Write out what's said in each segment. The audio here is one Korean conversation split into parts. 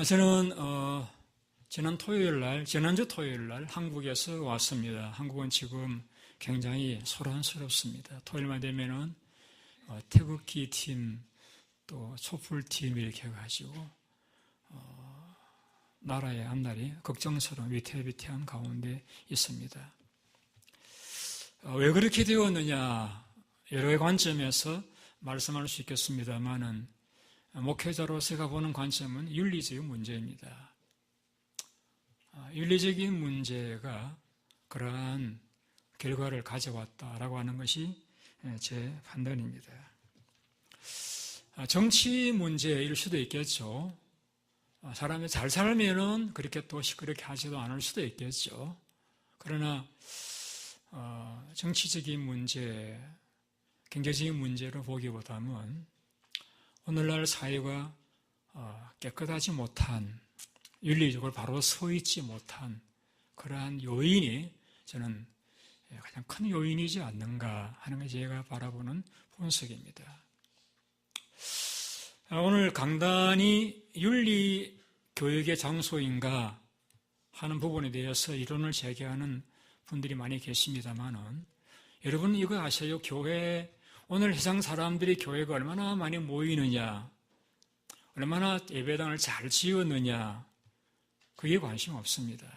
저는 지난주 토요일 날 한국에서 왔습니다. 한국은 지금 굉장히 소란스럽습니다. 토요일만 되면은 태극기 팀, 또 촛불 팀 이렇게 해가지고 나라의 앞날이 걱정스러운 위태위태한 가운데 있습니다. 왜 그렇게 되었느냐, 여러 관점에서 말씀할 수 있겠습니다만은 목회자로 제가 보는 관점은 윤리적인 문제입니다. 윤리적인 문제가 그러한 결과를 가져왔다라고 하는 것이 제 판단입니다. 정치 문제일 수도 있겠죠. 사람이 잘 살면은 그렇게 또 시끄럽게 하지도 않을 수도 있겠죠. 그러나 정치적인 문제, 경제적인 문제로 보기보다는 오늘날 사회가 깨끗하지 못한, 윤리적으로 바로 서 있지 못한 그러한 요인이 저는 가장 큰 요인이지 않는가 하는 것이 제가 바라보는 분석입니다. 오늘 강단이 윤리 교육의 장소인가 하는 부분에 대해서 이론을 제기하는 분들이 많이 계십니다만은 여러분 이거 아세요? 오늘 세상 사람들이 교회가 얼마나 많이 모이느냐, 얼마나 예배당을 잘 지었느냐, 그게 관심 없습니다.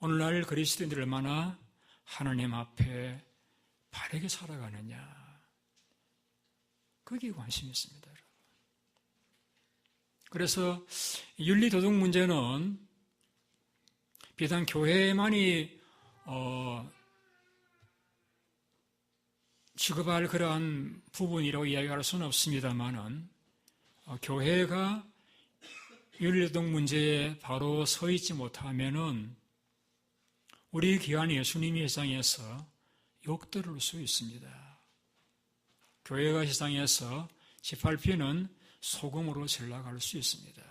오늘날 그리스도인들이 얼마나 하나님 앞에 바르게 살아가느냐, 그게 관심이 있습니다. 여러분. 그래서 윤리도덕 문제는 비단 교회만이 취급할 그러한 부분이라고 이야기할 수는 없습니다만은 교회가 윤리도덕 문제에 바로 서 있지 못하면은 우리 귀한 예수님이 세상에서 욕들을 수 있습니다. 교회가 세상에서 짓밟히는 소금으로 전락할 수 있습니다.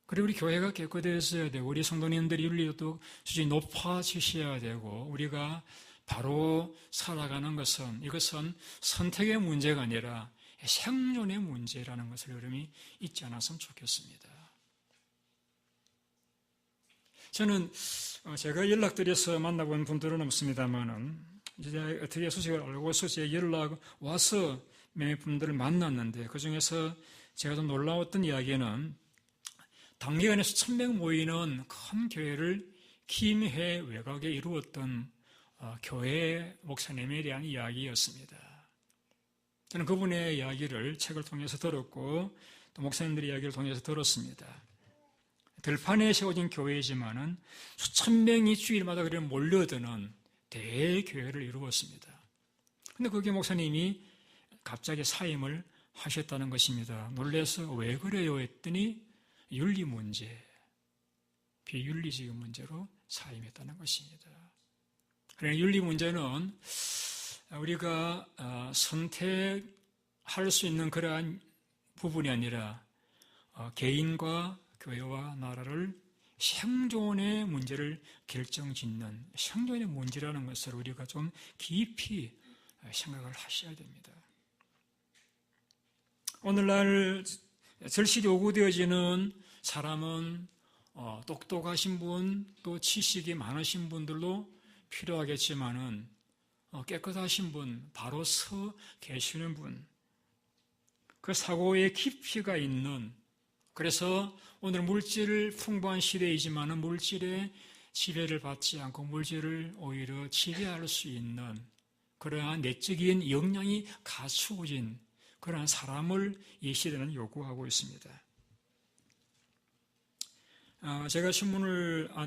그리고 우리 교회가 깨끗해져야 되고 우리 성도님들이 윤리도덕 수준이 높아지셔야 되고 우리가 바로 살아가는 이것은 선택의 문제가 아니라 생존의 문제라는 것을 여러분이 잊지 않았으면 좋겠습니다. 저는 제가 연락드려서 만나본 분들은 없습니다만은 이제 어떻게 소식을 알고서 제 연락 와서 몇 분들을 만났는데 그 중에서 제가 좀 놀라웠던 이야기는 단기간에 수천 명 모이는 큰 교회를 김해 외곽에 이루었던 교회 목사님에 대한 이야기였습니다. 저는 그분의 이야기를 책을 통해서 들었고 또 목사님들의 이야기를 통해서 들었습니다. 들판에 세워진 교회이지만은 수천 명이 주일마다 그래 몰려드는 대교회를 이루었습니다. 그런데 거기 목사님이 갑자기 사임을 하셨다는 것입니다. 놀라서 왜 그래요 했더니 윤리 문제, 비윤리적인 문제로 사임했다는 것입니다. 그러나 윤리 문제는 우리가 선택할 수 있는 그러한 부분이 아니라 개인과 교회와 나라를 생존의 문제를 결정짓는 생존의 문제라는 것을 우리가 좀 깊이 생각을 하셔야 됩니다. 오늘날 절실히 요구되어지는 사람은 똑똑하신 분, 또 지식이 많으신 분들도 필요하겠지만은 깨끗하신 분, 바로 서 계시는 분, 그 사고의 깊이가 있는, 그래서 오늘 물질을 풍부한 시대이지만은 물질의 지배를 받지 않고 물질을 오히려 지배할 수 있는 그러한 내적인 역량이 갖추어진 그러한 사람을 이 시대는 요구하고 있습니다. 제가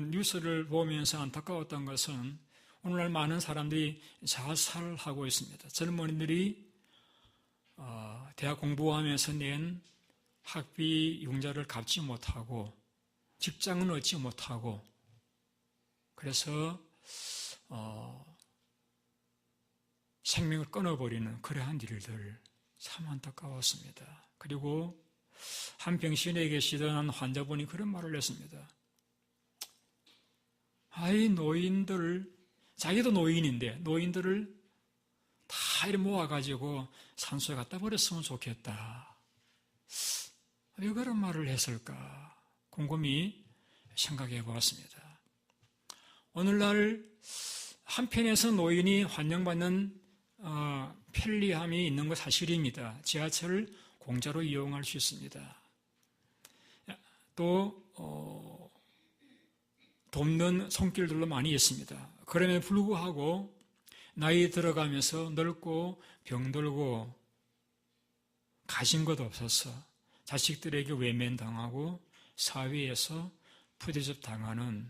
뉴스를 보면서 안타까웠던 것은 오늘날 많은 사람들이 자살하고 있습니다. 젊은이들이 대학 공부하면서 낸 학비 융자를 갚지 못하고 직장은 얻지 못하고 그래서 생명을 끊어버리는 그러한 일들 참 안타까웠습니다. 그리고 한 병실에 계시던 환자분이 그런 말을 했습니다. 아이 노인들, 자기도 노인인데 노인들을 다 이렇게 모아가지고 산소에 갖다 버렸으면 좋겠다. 왜 그런 말을 했을까? 곰곰이 생각해 보았습니다. 오늘날 한편에서 노인이 환영받는 편리함이 있는 것 사실입니다. 지하철을 공짜로 이용할 수 있습니다. 또 돕는 손길들도 많이 있습니다. 그럼에도 불구하고 나이 들어가면서 늙고 병들고 가진 것 없어서 자식들에게 외면당하고 사회에서 푸대접 당하는,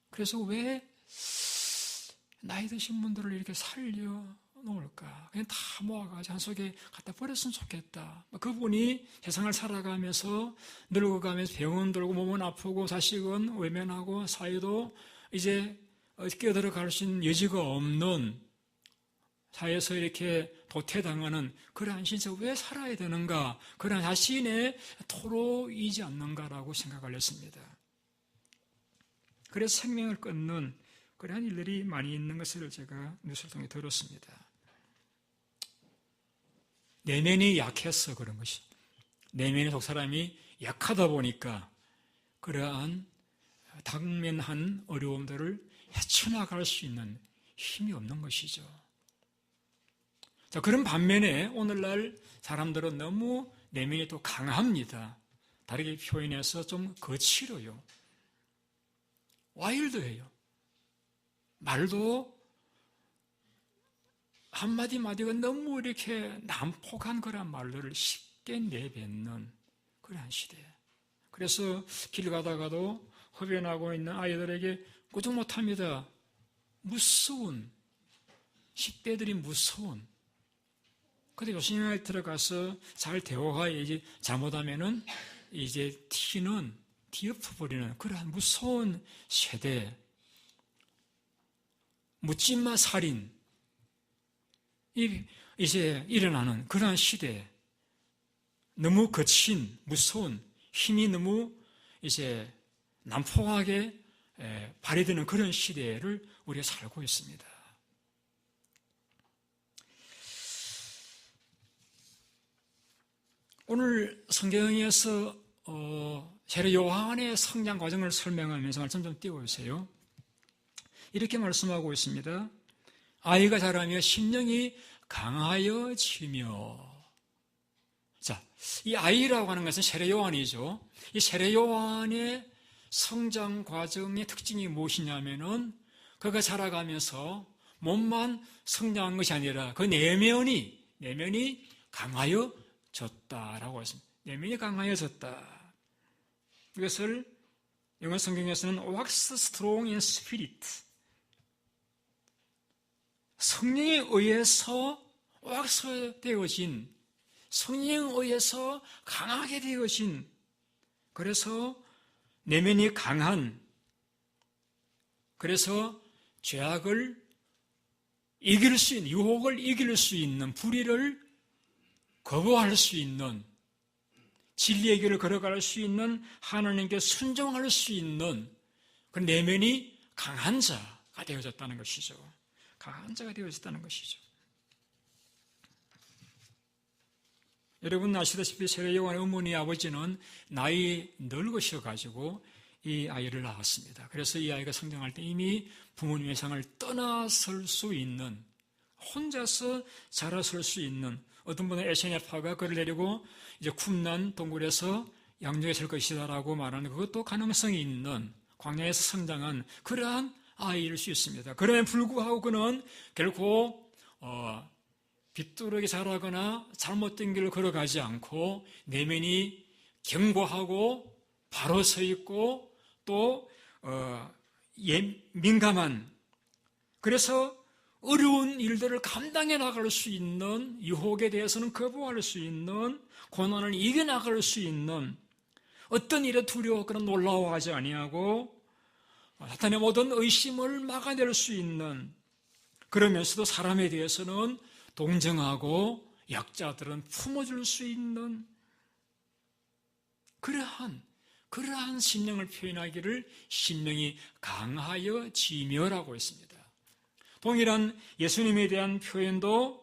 그래서 왜 나이 드신 분들을 이렇게 살려 놓을까? 그냥 다 모아가지고 한 속에 갖다 버렸으면 좋겠다. 그분이 세상을 살아가면서 늙어가면서 병은 들고 몸은 아프고 자식은 외면하고 사회도 이제 끼어들어갈 수 있는 여지가 없는 사회에서 이렇게 도태당하는 그러한 신세가 왜 살아야 되는가? 그러한 자신의 토로이지 않는가라고 생각을 했습니다. 그래서 생명을 끊는 그러한 일들이 많이 있는 것을 제가 뉴스를 통해 들었습니다. 내면이 약해서 그런 것이, 내면의 속사람이 약하다 보니까 그러한 당면한 어려움들을 헤쳐나갈 수 있는 힘이 없는 것이죠. 자, 그런 반면에 오늘날 사람들은 너무 내면이 또 강합니다. 다르게 표현해서 좀 거칠어요. 와일드해요. 말도 한마디 마디가 너무 이렇게 난폭한 그런 말들을 쉽게 내뱉는 그러한 시대. 그래서 길 가다가도 흡연하고 있는 아이들에게 꾸중 못합니다. 무서운, 10대들이 무서운. 근데 요신형에 들어가서 잘 대화해야지, 잘못하면은 이제 뒤엎어버리는 그러한 무서운 세대. 묻지마 살인. 이제 일어나는 그러한 시대. 너무 거친, 무서운, 힘이 너무 이제 난폭하게 발휘되는 그런 시대를 우리가 살고 있습니다. 오늘 성경에서 세례 요한의 성장 과정을 설명하면서 말씀 좀 띄워주세요. 이렇게 말씀하고 있습니다. 아이가 자라며 심령이 강하여지며. 자, 이 아이라고 하는 것은 세례 요한이죠. 이 세례 요한의 성장 과정의 특징이 무엇이냐면은 그가 자라가면서 몸만 성장한 것이 아니라 그 내면이 강하여졌다라고 했습니다. 내면이 강하여졌다. 이것을 영어 성경에서는 wax strong in spirit, 성령에 의해서 왁스되어진, 성령에 의해서 강하게 되어진, 그래서 내면이 강한, 그래서 죄악을 이길 수 있는, 유혹을 이길 수 있는, 불의를 거부할 수 있는, 진리의 길을 걸어갈 수 있는, 하나님께 순종할 수 있는 그 내면이 강한 자가 되어졌다는 것이죠. 강한 자가 되어졌다는 것이죠. 여러분 아시다시피 세례 요한의 어머니 아버지는 나이 늙으셔가지고 이 아이를 낳았습니다. 그래서 이 아이가 성장할 때 이미 부모님의 상을 떠나설 수 있는, 혼자서 자라설 수 있는, 어떤 분은 에세네파가 그를 데리고 이제 쿰난 동굴에서 양육에 설 것이다라고 말하는 그것도 가능성이 있는, 광야에서 성장한 그러한 아이일 수 있습니다. 그럼에도 불구하고 그는 결코 비뚤게 자라거나 잘못된 길을 걸어가지 않고 내면이 견고하고 바로 서 있고 또 민감한, 그래서 어려운 일들을 감당해 나갈 수 있는, 유혹에 대해서는 거부할 수 있는, 고난을 이겨나갈 수 있는, 어떤 일에 두려워하거나 놀라워하지 아니하고 사탄의 모든 의심을 막아낼 수 있는, 그러면서도 사람에 대해서는 동정하고 약자들은 품어줄 수 있는 그러한 심령을 표현하기를 심령이 강하여지며라고 했습니다. 동일한 예수님에 대한 표현도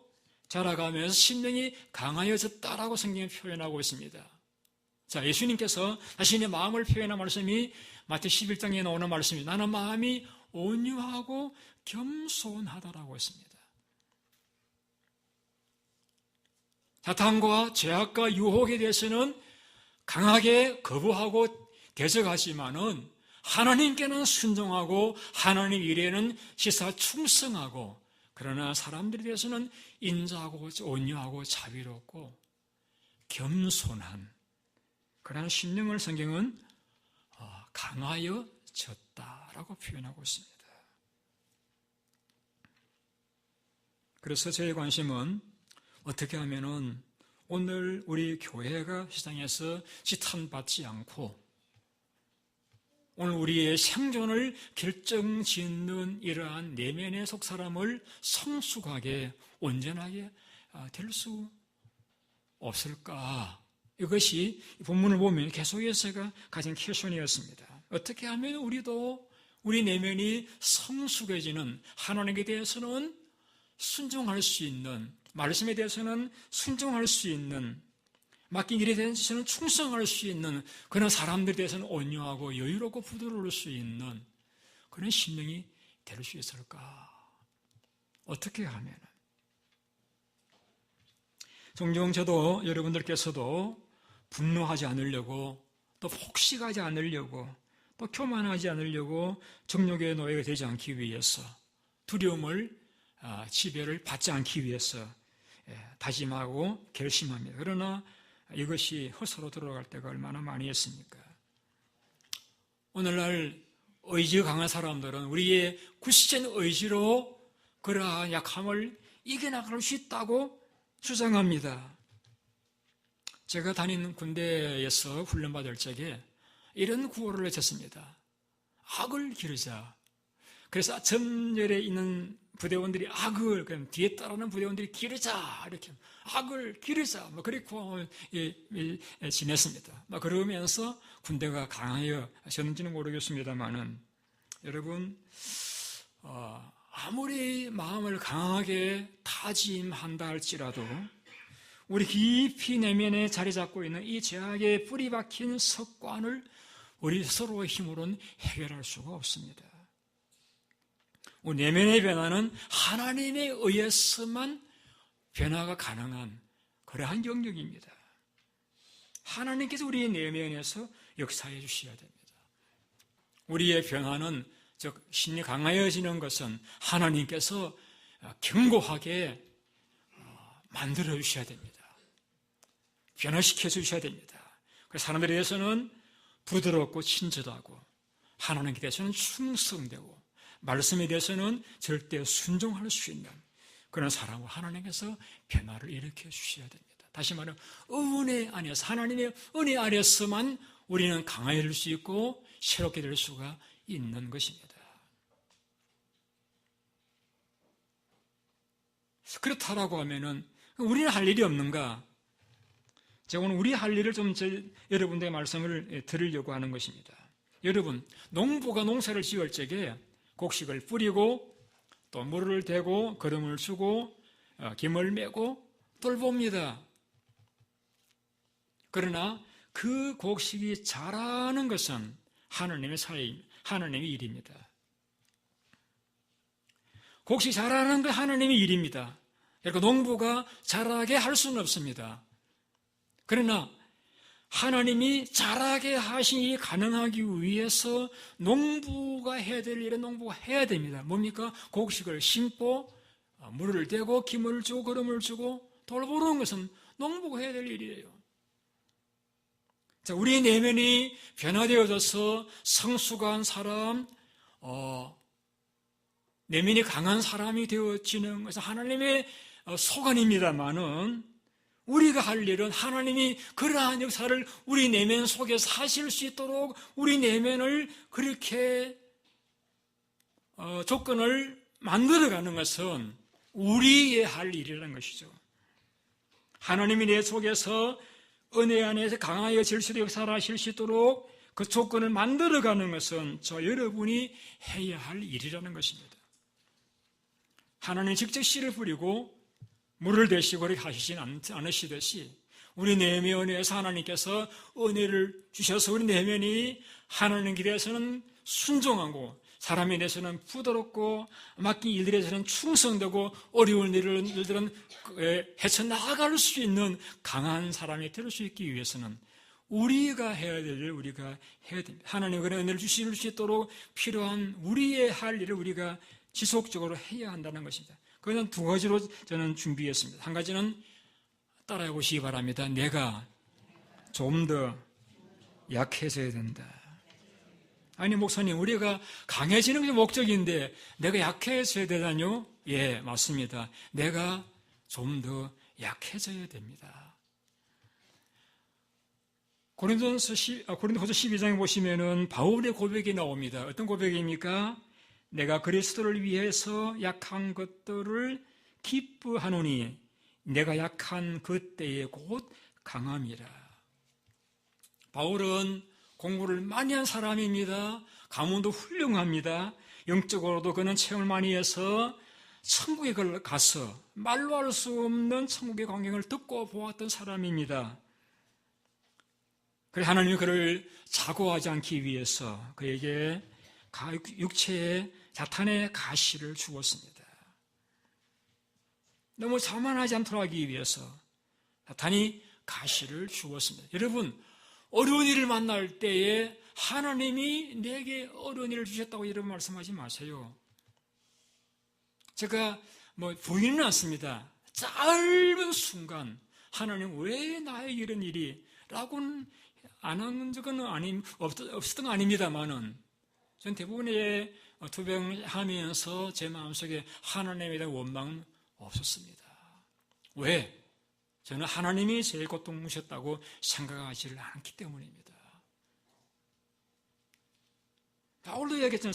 자라가면서 심령이 강하여졌다라고 성경에 표현하고 있습니다. 자, 예수님께서 자신의 마음을 표현한 말씀이 마태 11장에 나오는 말씀입니다. 나는 마음이 온유하고 겸손하다라고 했습니다. 사탄과 죄악과 유혹에 대해서는 강하게 거부하고 대적하지만은 하나님께는 순종하고 하나님 일에는 시사 충성하고, 그러나 사람들에 대해서는 인자하고 온유하고 자비롭고 겸손한 그러한 심령을 성경은 강하여졌다라고 표현하고 있습니다. 그래서 저의 관심은 어떻게 하면은 오늘 우리 교회가 세상에서 지탄받지 않고 오늘 우리의 생존을 결정짓는 이러한 내면의 속사람을 성숙하게 온전하게 될 수 없을까? 이것이 본문을 보면 계속해서 제가 가진 퀘션이었습니다. 어떻게 하면 우리도 우리 내면이 성숙해지는, 하나님에 대해서는 순종할 수 있는, 말씀에 대해서는 순종할 수 있는, 맡긴 일에 대해서는 충성할 수 있는 그런 사람들에 대해서는 온유하고 여유롭고 부드러울 수 있는 그런 심령이 될 수 있을까? 어떻게 하면? 종종 저도 여러분들께서도 분노하지 않으려고, 또 폭식하지 않으려고, 또 교만하지 않으려고, 정욕의 노예가 되지 않기 위해서, 두려움을 지배를 받지 않기 위해서 다짐하고 결심합니다. 그러나 이것이 헛으로 들어갈 때가 얼마나 많이 했습니까? 오늘날 의지 강한 사람들은 우리의 굳센 의지로 그러한 약함을 이겨나갈 수 있다고 주장합니다. 제가 다니는 군대에서 훈련받을 적에 이런 구호를 외쳤습니다. 악을 기르자. 그래서 전열에 있는 부대원들이 악을, 그럼 뒤에 따르는 부대원들이 기르자, 이렇게 악을 기르자, 그렇게 구호를 지냈습니다. 그러면서 군대가 강하여졌는지는 모르겠습니다만은, 여러분, 아무리 마음을 강하게 다짐한다 할지라도 우리 깊이 내면에 자리 잡고 있는 이 죄악의 뿌리 박힌 습관을 우리 서로의 힘으로는 해결할 수가 없습니다. 우리 내면의 변화는 하나님에 의해서만 변화가 가능한 그러한 영역입니다. 하나님께서 우리의 내면에서 역사해 주셔야 됩니다. 우리의 변화는, 즉 신이 강하여지는 것은 하나님께서 견고하게 만들어 주셔야 됩니다. 변화시켜 주셔야 됩니다. 그래서 사람들에 대해서는 부드럽고 친절하고, 하나님께 대해서는 충성되고, 말씀에 대해서는 절대 순종할 수 있는 그런 사람을 하나님께서 변화를 일으켜 주셔야 됩니다. 다시 말하면 은혜 안에서, 하나님의 은혜 아래서만 우리는 강해질 수 있고 새롭게 될 수가 있는 것입니다. 그렇다라고 하면은 우리는 할 일이 없는가? 제가 오늘 우리 할 일을 좀 여러분들의 말씀을 드리려고 하는 것입니다. 여러분, 농부가 농사를 지을 적에 곡식을 뿌리고 또 물을 대고 거름을 주고 김을 메고 돌봅니다. 그러나 그 곡식이 자라는 것은 하나님의 일입니다. 곡식이 자라는 건 하나님의 일입니다. 그러니까 농부가 자라게 할 수는 없습니다. 그러나 하나님이 자라게 하시니 가능하기 위해서 농부가 해야 될 일은 농부가 해야 됩니다. 뭡니까? 곡식을 심고 물을 대고 김을 주고 거름을 주고 돌보는 것은 농부가 해야 될 일이에요. 자, 우리의 내면이 변화되어져서 성숙한 사람, 내면이 강한 사람이 되어지는 것은 하나님의 소관입니다만은, 우리가 할 일은 하나님이 그러한 역사를 우리 내면 속에서 하실 수 있도록 우리 내면을 그렇게 조건을 만들어가는 것은 우리의 할 일이라는 것이죠. 하나님이 내 속에서 은혜 안에서 강하여질 수 있도록 역사를 하실 수 있도록 그 조건을 만들어가는 것은 저 여러분이 해야 할 일이라는 것입니다. 하나님 직접 씨를 뿌리고 물을 대시고 그렇게 하시진 않으시듯이 우리 내면에서 하나님께서 은혜를 주셔서 우리 내면이 하나님 길에서는 순종하고 사람에 대해서는 부드럽고 맡긴 일들에 대해서는 충성되고 어려운 일들은 헤쳐나갈 수 있는 강한 사람이 될 수 있기 위해서는 우리가 해야 될 일을 우리가 해야 됩니다. 하나님 그런 은혜를 주실 수 있도록 필요한 우리의 할 일을 우리가 지속적으로 해야 한다는 것입니다. 그것은 두 가지로 저는 준비했습니다. 한 가지는 따라해 보시기 바랍니다. 내가 좀 더 약해져야 된다. 아니 목사님 우리가 강해지는 게 목적인데 내가 약해져야 되다뇨? 예, 맞습니다. 내가 좀 더 약해져야 됩니다. 고린도후서 12장에 보시면은 바울의 고백이 나옵니다. 어떤 고백입니까? 내가 그리스도를 위해서 약한 것들을 기뻐하노니 내가 약한 그때에 곧 강함이라. 바울은 공부를 많이 한 사람입니다. 가문도 훌륭합니다. 영적으로도 그는 체험을 많이 해서 천국에 가서 말로 할 수 없는 천국의 광경을 듣고 보았던 사람입니다. 그래서 하나님이 그를 자고하지 않기 위해서 그에게 육체에 사탄의 가시를 주었습니다. 너무 자만하지 않도록 하기 위해서 사탄이 가시를 주었습니다. 여러분, 어려운 일을 만날 때에 하나님이 내게 어려운 일을 주셨다고 이런 말씀하지 마세요. 제가 부인은 않습니다. 짧은 순간 하나님 왜 나에게 이런 일이 라고는 안 한 적은 없었던 거 아닙니다만은 전 대부분의 투병하면서 제 마음속에 하나님에 대한 원망은 없었습니다. 왜? 저는 하나님이 제일 고통무셨다고 생각하지를 않기 때문입니다. 바울도 얘기했잖아요.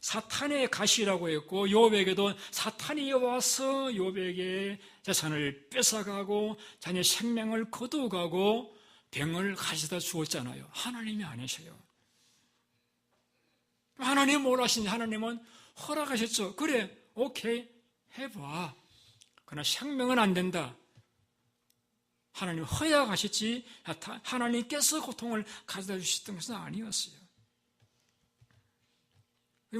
사탄의 가시라고 했고 욥에게도 사탄이 와서 욥에게 재산을 뺏어가고 자녀의 생명을 거두어가고 병을 가져다 주었잖아요. 하나님이 아니셔요. 하나님은 뭘 하시냐? 하나님은 허락하셨죠. 그래, 오케이, 해봐. 그러나 생명은 안 된다. 하나님 허락하셨지 하나님께서 고통을 가져다 주셨던 것은 아니었어요.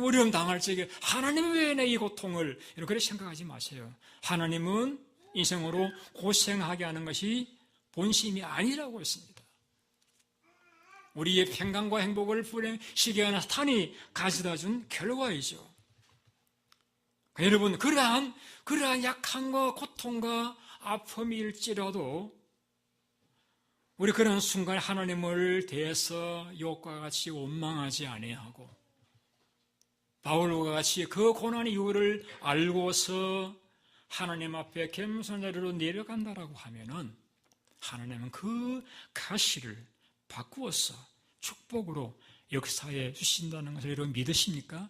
어려움 당할 적에 하나님 왜 내 이 고통을 이렇게 생각하지 마세요. 하나님은 인생으로 고생하게 하는 것이 본심이 아니라고 했습니다. 우리의 평강과 행복을 불행시게 하는 사탄이 가져다 준 결과이죠. 여러분, 그러한 약함과 고통과 아픔일지라도 우리 그런 순간 하나님을 대해서 욥과 같이 원망하지 아니하고 바울과 같이 그 고난의 이유를 알고서 하나님 앞에 겸손한 자리로 내려간다라고 하면은 하나님은 그 가시를 바꾸어서 축복으로 역사해 주신다는 것을 여러분 믿으십니까?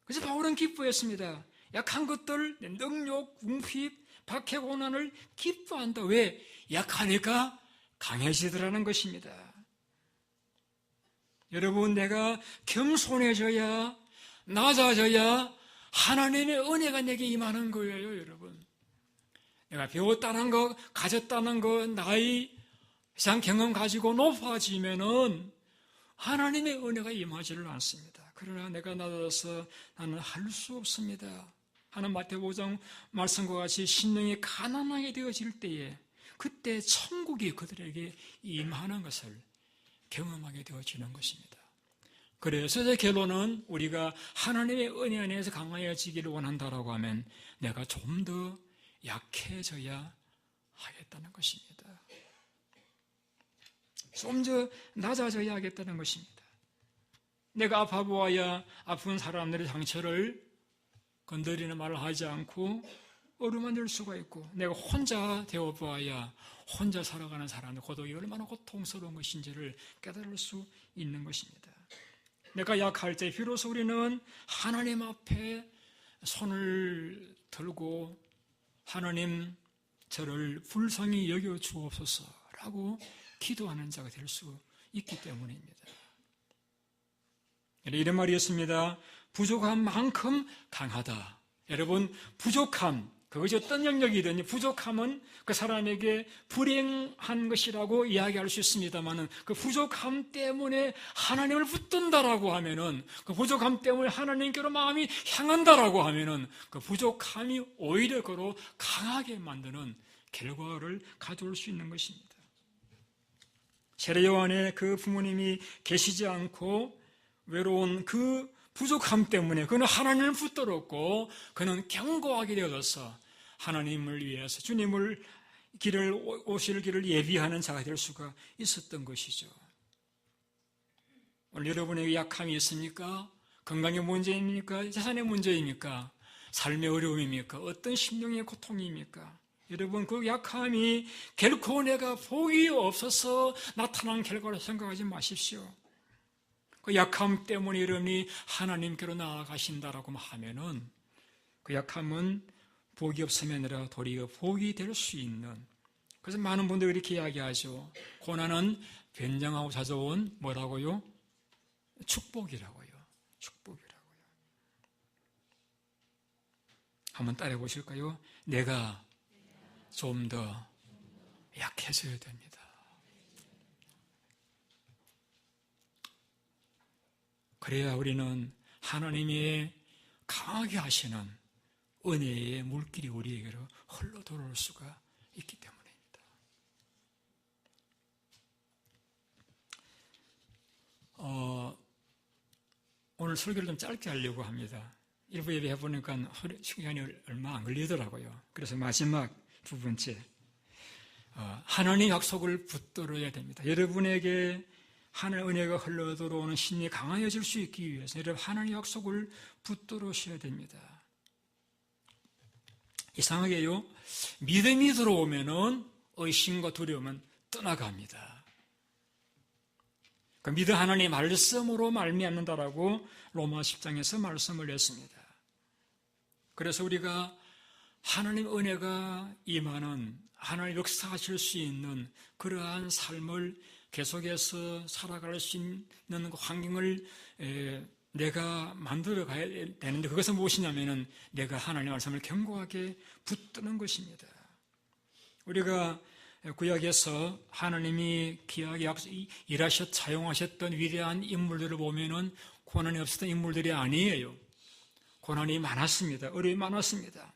그래서 바울은 기뻐했습니다. 약한 것들, 능욕, 궁핍, 박해, 고난을 기뻐한다. 왜? 약하니까 강해지더라는 것입니다. 여러분, 내가 겸손해져야, 낮아져야 하나님의 은혜가 내게 임하는 거예요, 여러분. 내가 배웠다는 거, 가졌다는 거, 나이, 세상 경험 가지고 높아지면은 하나님의 은혜가 임하지를 않습니다. 그러나 내가 낮아져서 나는 할 수 없습니다. 하는 마태복음 5장 말씀과 같이 심령이 가난하게 되어질 때에 그때 천국이 그들에게 임하는 것을 경험하게 되어지는 것입니다. 그래서 제 결론은 우리가 하나님의 은혜 안에서 강해지기를 원한다라고 하면 내가 좀 더 약해져야 하겠다는 것입니다. 좀 더 낮아져야 하겠다는 것입니다. 내가 아파 보아야 아픈 사람들의 상처를 건드리는 말을 하지 않고 어루만질 수가 있고 내가 혼자 되어 보아야 혼자 살아가는 사람의 고독이 얼마나 고통스러운 것인지를 깨달을 수 있는 것입니다. 내가 약할 때 비로소 우리는 하나님 앞에 손을 들고 하나님 저를 불쌍히 여겨 주옵소서라고 기도하는 자가 될 수 있기 때문입니다. 이런 말이었습니다. 부족한 만큼 강하다. 여러분, 부족함, 그것이 어떤 영역이든지 부족함은 그 사람에게 불행한 것이라고 이야기할 수 있습니다만 그 부족함 때문에 하나님을 붙든다라고 하면은, 그 부족함 때문에 하나님께로 마음이 향한다라고 하면은 그 부족함이 오히려 그로 강하게 만드는 결과를 가져올 수 있는 것입니다. 세례 요한의 그 부모님이 계시지 않고 외로운 그 부족함 때문에 그는 하나님을 붙들었고 그는 견고하게 되어서 하나님을 위해서 주님을 오실 길을 예비하는 자가 될 수가 있었던 것이죠. 오늘 여러분에게 약함이 있습니까? 건강의 문제입니까? 재산의 문제입니까? 삶의 어려움입니까? 어떤 심령의 고통입니까? 여러분, 그 약함이 결코 내가 복이 없어서 나타난 결과로 생각하지 마십시오. 그 약함 때문에 여러분이 하나님께로 나아가신다라고 하면은 그 약함은 복이 없음이 아니라 도리어 복이 될 수 있는, 그래서 많은 분들이 이렇게 이야기하죠. 고난은 변장하고 찾아온 뭐라고요? 축복이라고요. 축복이라고요. 한번 따라해 보실까요? 내가 좀 더 약해져야 됩니다. 그래야 우리는 하나님의 강하게 하시는 은혜의 물길이 우리에게로 흘러 들어올 수가 있기 때문입니다. 오늘 설교를 좀 짧게 하려고 합니다. 일부 예배 해보니까 시간이 얼마 안 걸리더라고요. 그래서 마지막 두 번째, 하나님의 약속을 붙들어야 됩니다. 여러분에게 하나님의 은혜가 흘러 들어오는 신이 강해질 수 있기 위해서 여러분 하나님의 약속을 붙들으셔야 됩니다. 이상하게요, 믿음이 들어오면은 의심과 두려움은 떠나갑니다. 그 믿음 하나님의 말씀으로 말미암는다라고 로마 10장에서 말씀을 했습니다. 그래서 우리가 하나님 은혜가 임하는, 하나님 역사하실 수 있는 그러한 삶을 계속해서 살아갈 수 있는 환경을 내가 만들어 가야 되는데, 그것은 무엇이냐면은 내가 하나님의 말씀을 견고하게 붙드는 것입니다. 우리가 구약에서 하나님이 귀하게 사용하셨던 위대한 인물들을 보면은 고난이 없었던 인물들이 아니에요. 고난이 많았습니다. 어려움이 많았습니다.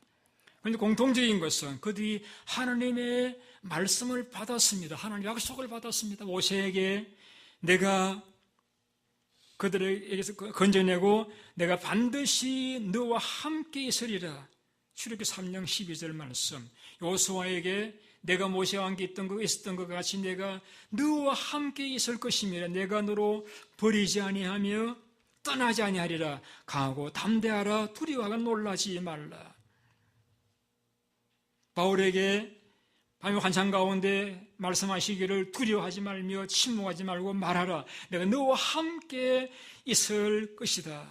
그런데 공통적인 것은 그들이 하나님의 말씀을 받았습니다. 하나님의 약속을 받았습니다. 모세에게 내가 그들에게서 건져내고 내가 반드시 너와 함께 있으리라. 출애굽기 3장 12절 말씀. 여호수아에게 내가 모세와 함께 있었던 것 같이 내가 너와 함께 있을 것이며 내가 너로 버리지 아니하며 떠나지 아니하리라. 강하고 담대하라. 두려워하고 놀라지 말라. 바울에게 밤의 환상 가운데 말씀하시기를 두려워하지 말며 침묵하지 말고 말하라. 내가 너와 함께 있을 것이다.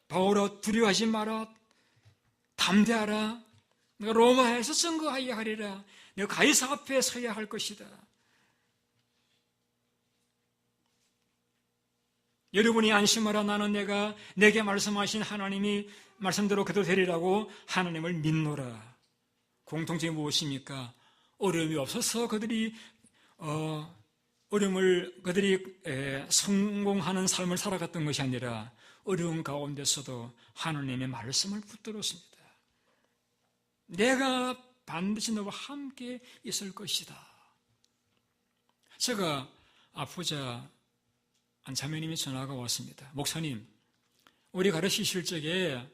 바울아, 두려워하지 마라. 담대하라. 내가 로마에서 선거하여 하리라. 내가 가이사 앞에 서야 할 것이다. 여러분이 안심하라. 나는 내게 말씀하신 하나님이 말씀대로 그대로 되리라고 하나님을 믿노라. 공통점이 무엇입니까? 어려움이 없어서 그들이 성공하는 삶을 살아갔던 것이 아니라 어려운 가운데서도 하나님의 말씀을 붙들었습니다. 내가 반드시 너와 함께 있을 것이다. 제가 아프자 한 자매님이 전화가 왔습니다. 목사님, 우리 가르치실 적에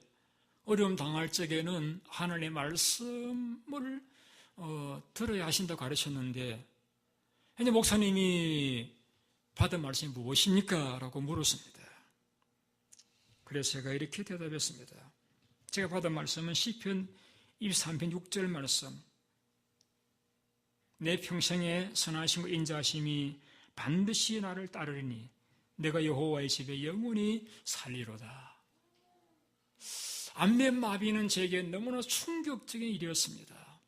어려움 당할 적에는 하나님의 말씀을 들어야 하신다고 가르쳤는데 이제 목사님이 받은 말씀이 무엇입니까? 라고 물었습니다. 그래서 제가 이렇게 대답했습니다. 제가 받은 말씀은 시편 23편 6절 말씀. 내 평생에 선하심과 인자하심이 반드시 나를 따르리니 내가 여호와의 집에 영원히 살리로다. 안면마비는 제게 너무나 충격적인 일이었습니다.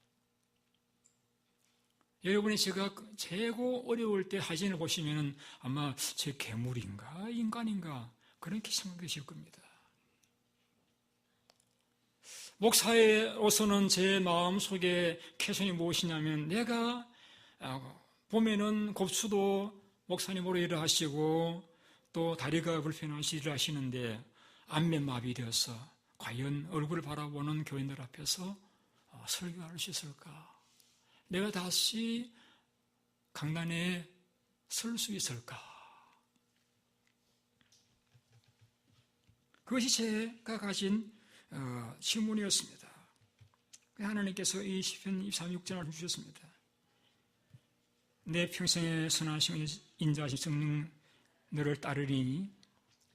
여러분이 제가 최고 어려울 때 사진을 보시면 아마 제 괴물인가 인간인가 그렇게 생각되실 겁니다. 목사로서는 제 마음속에 캐선이 무엇이냐면, 내가 보면은 곱수도 목사님으로 일을 하시고 또 다리가 불편하시 일을 하시는데 안면마비 되어서 과연 얼굴을 바라보는 교인들 앞에서 설교할 수 있을까? 내가 다시 강단에 설 수 있을까? 그것이 제가 가진 질문이었습니다. 하나님께서 이 시편 23:6절을 주셨습니다. 내 평생에 선하시고 인자하신 성령 너를 따르리니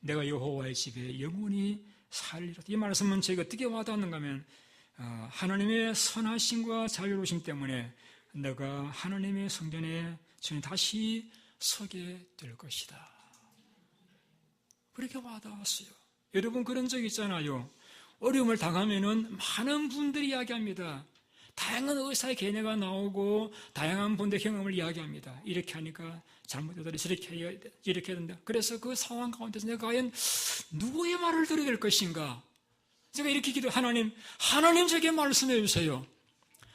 내가 여호와의 집에 영원히 살리라. 이 말씀은 제가 어떻게 와닿는가 하면 하나님의 선하심과 자유로우심 때문에 내가 하나님의 성전에 저는 다시 서게 될 것이다. 그렇게 와닿았어요. 여러분 그런 적 있잖아요. 어려움을 당하면은 많은 분들이 이야기합니다. 다양한 의사의 견해가 나오고 다양한 분들의 경험을 이야기합니다. 이렇게 하니까 잘못되더라, 이렇게 해야 된다. 그래서 그 상황 가운데서 내가 과연 누구의 말을 들어야 될 것인가? 제가 이렇게 하나님 제게 말씀해 주세요.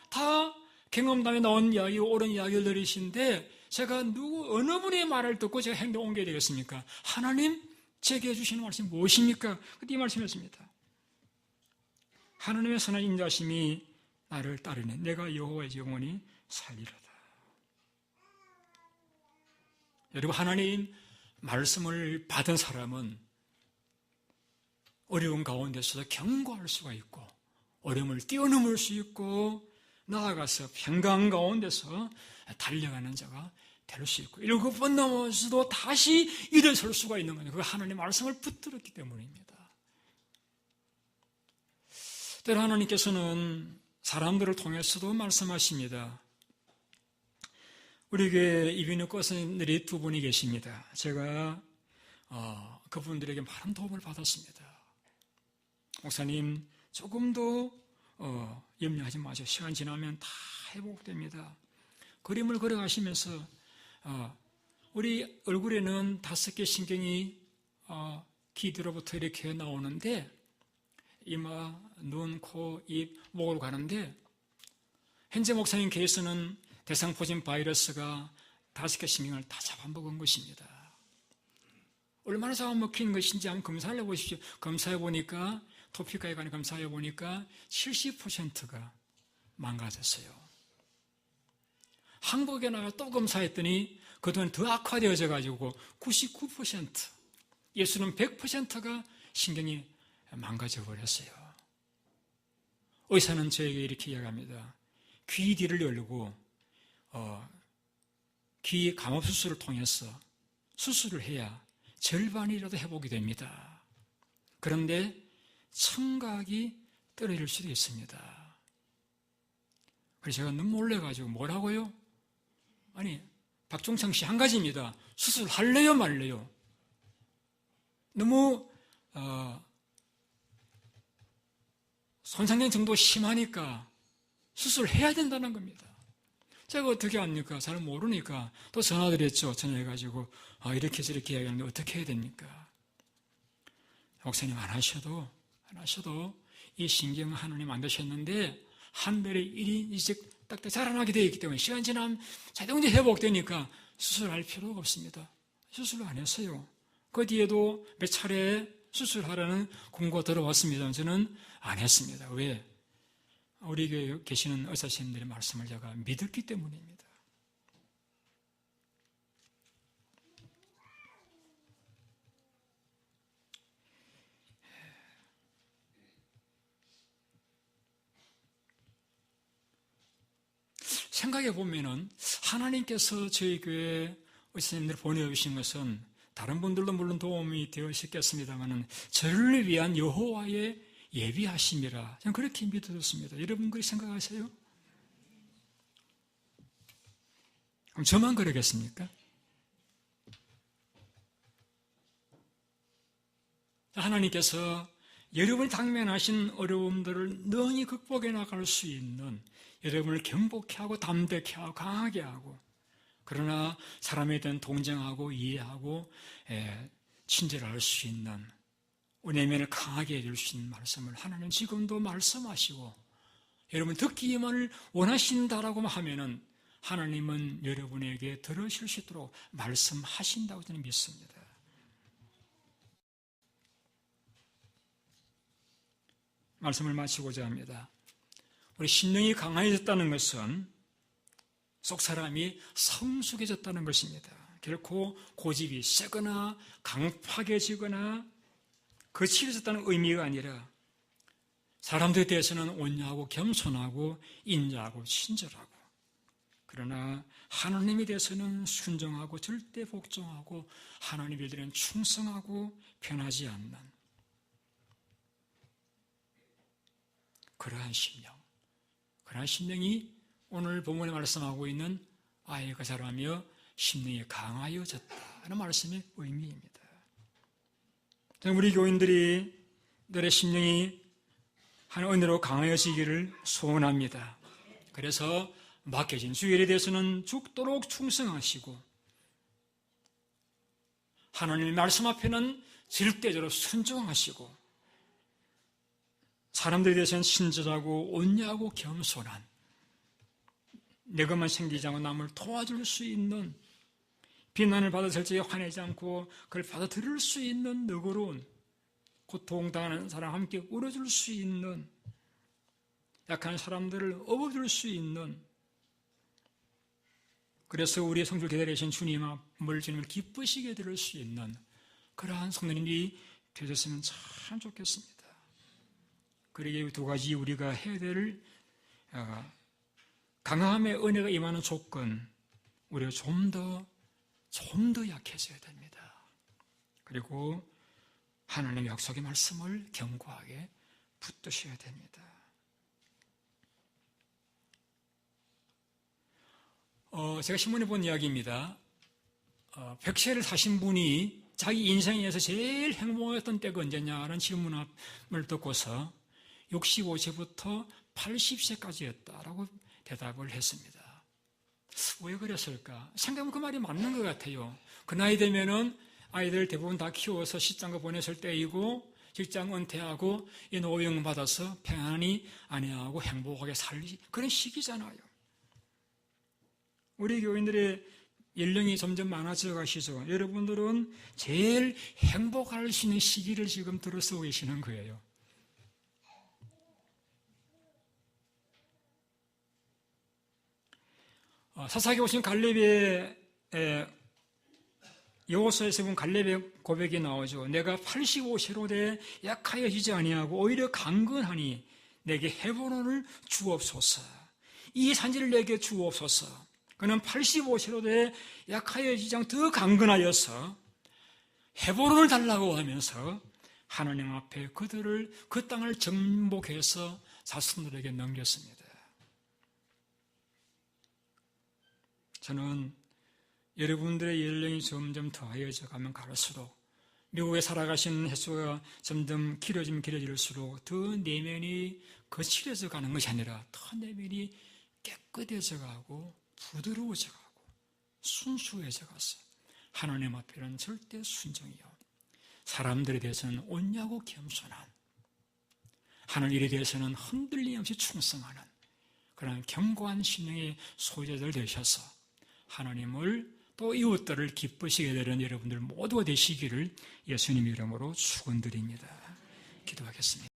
다 경험담에 나온 이야기, 옳은 이야기를 들으신데 제가 어느 분의 말을 듣고 제가 행동 옮겨야 되겠습니까? 하나님 제게 해주시는 말씀이 무엇입니까? 이 말씀이었습니다. 하나님의 선한 인자심이 나를 따르네. 내가 여호와의 영원히 살리로다. 여러분, 하나님 말씀을 받은 사람은 어려운 가운데서도 견고할 수가 있고 어려움을 뛰어넘을 수 있고 나아가서 평강 가운데서 달려가는 자가 될 수 있고 7번 넘어서도 다시 일어설 수가 있는 거예요. 그 하나님의 말씀을 붙들었기 때문입니다. 때로 하나님께서는 사람들을 통해서도 말씀하십니다. 우리 교회 이비인후 권사님들이 2분이 계십니다. 제가 그분들에게 많은 도움을 받았습니다. 목사님 조금도 염려하지 마세요. 시간 지나면 다 회복됩니다. 그림을 그려가시면서 우리 얼굴에는 5개 신경이 귀 뒤로부터 이렇게 나오는데 이마, 눈, 코, 입, 목으로 가는데 현재 목사님 케이스는 대상포진 바이러스가 5개 신경을 다 잡아먹은 것입니다. 얼마나 잡아먹힌 것인지 한번 검사를 해보십시오. 검사해보니까 토피카에 가는 검사해보니까 70%가 망가졌어요. 한국에 나가 또 검사했더니 그동안 더 악화되어져 가지고 99%, 예수는 100%가 신경이 망가져 버렸어요. 의사는 저에게 이렇게 이야기합니다. 귀 뒤를 열고 귀 감압 수술을 통해서 수술을 해야 절반이라도 회복이 됩니다. 그런데 청각이 떨어질 수도 있습니다. 그래서 제가 너무 놀래가지고 뭐라고요? 아니, 박종창 씨 한 가지입니다. 수술할래요 말래요? 너무 손상된 정도 심하니까 수술해야 된다는 겁니다. 제가 어떻게 합니까? 잘 모르니까 또 전화드렸죠. 전화해가지고 이렇게 저렇게 이야기하는데 어떻게 해야 됩니까? 목사님 안 하셔도 이 신경은 하나님 만드셨는데 한별의 일이 이제 딱딱 자라나게 되어 있기 때문에 시간 지나면 자동으로 회복되니까 수술할 필요가 없습니다. 수술을 안 했어요. 그 뒤에도 몇 차례 수술하라는 공고가 들어왔습니다. 저는 안 했습니다. 왜? 우리 교회에 계시는 의사선생님들의 말씀을 제가 믿었기 때문입니다. 생각해 보면은 하나님께서 저희 교회 의사님들을 보내주신 것은 다른 분들도 물론 도움이 되었겠습니다만은 저를 위한 여호와의 예비하심이라 저는 그렇게 믿어졌습니다. 여러분 그렇게 생각하세요? 그럼 저만 그러겠습니까? 하나님께서 여러분이 당면하신 어려움들을 능히 극복해 나갈 수 있는 여러분을 경복해 하고 담대케 하고 강하게 하고 그러나 사람에 대한 동정하고 이해하고 친절할 수 있는, 내면을 강하게 해줄 수 있는 말씀을 하나님 지금도 말씀하시고, 여러분 듣기만을 원하신다라고 하면은 하나님은 여러분에게 들으실 수 있도록 말씀하신다고 저는 믿습니다. 말씀을 마치고자 합니다. 우리 심령이 강해졌다는 것은 속 사람이 성숙해졌다는 것입니다. 결코 고집이 세거나 강팍해지거나 거칠어졌다는 의미가 아니라 사람들에 대해서는 온유하고 겸손하고 인자하고 친절하고, 그러나 하나님에 대해서는 순종하고 절대 복종하고 하나님에 대한 충성하고 변하지 않는 그러한 심령이 오늘 본문에 말씀하고 있는 아이가 자라며 심령이 강하여졌다는 말씀의 의미입니다. 우리 교인들이 너의 심령이 한 은혜로 강하여지기를 소원합니다. 그래서 맡겨진 주일에 대해서는 죽도록 충성하시고, 하나님의 말씀 앞에는 절대적으로 순종하시고, 사람들에 대해서는 친절하고 온유하고 겸손한, 내 것만 생기지 않고 남을 도와줄 수 있는, 비난을 받았을 때 화내지 않고 그걸 받아들일 수 있는 너그러운, 고통당하는 사람과 함께 울어줄 수 있는, 약한 사람들을 업어줄 수 있는, 그래서 우리의 성도를 기다리신 주님을 기쁘시게 들을 수 있는 그러한 성도님이 되셨으면 참 좋겠습니다. 그러기에 두 가지 우리가 해야 될 강함의 은혜가 임하는 조건, 우리가 좀 더 약해져야 됩니다. 그리고 하나님의 약속의 말씀을 견고하게 붙드셔야 됩니다. 제가 신문에 본 이야기입니다. 백세를 사신 분이 자기 인생에서 제일 행복했던 때가 언제냐는 질문을 듣고서 65세부터 80세까지였다라고 대답을 했습니다. 왜 그랬을까? 생각하면 그 말이 맞는 것 같아요. 그 나이 되면은 아이들 대부분 다 키워서 시집장가 보냈을 때이고, 직장 은퇴하고 이 노령 받아서 평안히 아내하고 행복하게 살리 그런 시기잖아요. 우리 교인들의 연령이 점점 많아져 가시죠. 여러분들은 제일 행복할 수 있는 시기를 지금 들어서 계시는 거예요. 사사기 오신 갈렙의 여호수아에서 본 갈렙의 고백이 나오죠. 내가 85세로 돼 약하여지지 아니하고 오히려 강건하니 내게 헤브론을 주옵소서. 이 산지를 내게 주옵소서. 그는 85세로 돼 약하여지지 않고 더 강건하여서 헤브론을 달라고 하면서 하나님 앞에 그 땅을 정복해서 자손들에게 넘겼습니다. 저는 여러분들의 연령이 점점 더하여져 가면 갈수록, 미국에 살아가시는 횟수가 점점 길어질수록 더 내면이 거칠어져 가는 것이 아니라 더 내면이 깨끗해져 가고 부드러워져 가고 순수해져 가서 하나님 앞에는 절대 순종이요, 사람들에 대해서는 온유하고 겸손한, 하는 일에 대해서는 흔들림 없이 충성하는 그런 견고한 심령의 소유자들 되셔서 하나님을 또 이웃들을 기쁘시게 되는 여러분들 모두가 되시기를 예수님 이름으로 축원드립니다. 기도하겠습니다.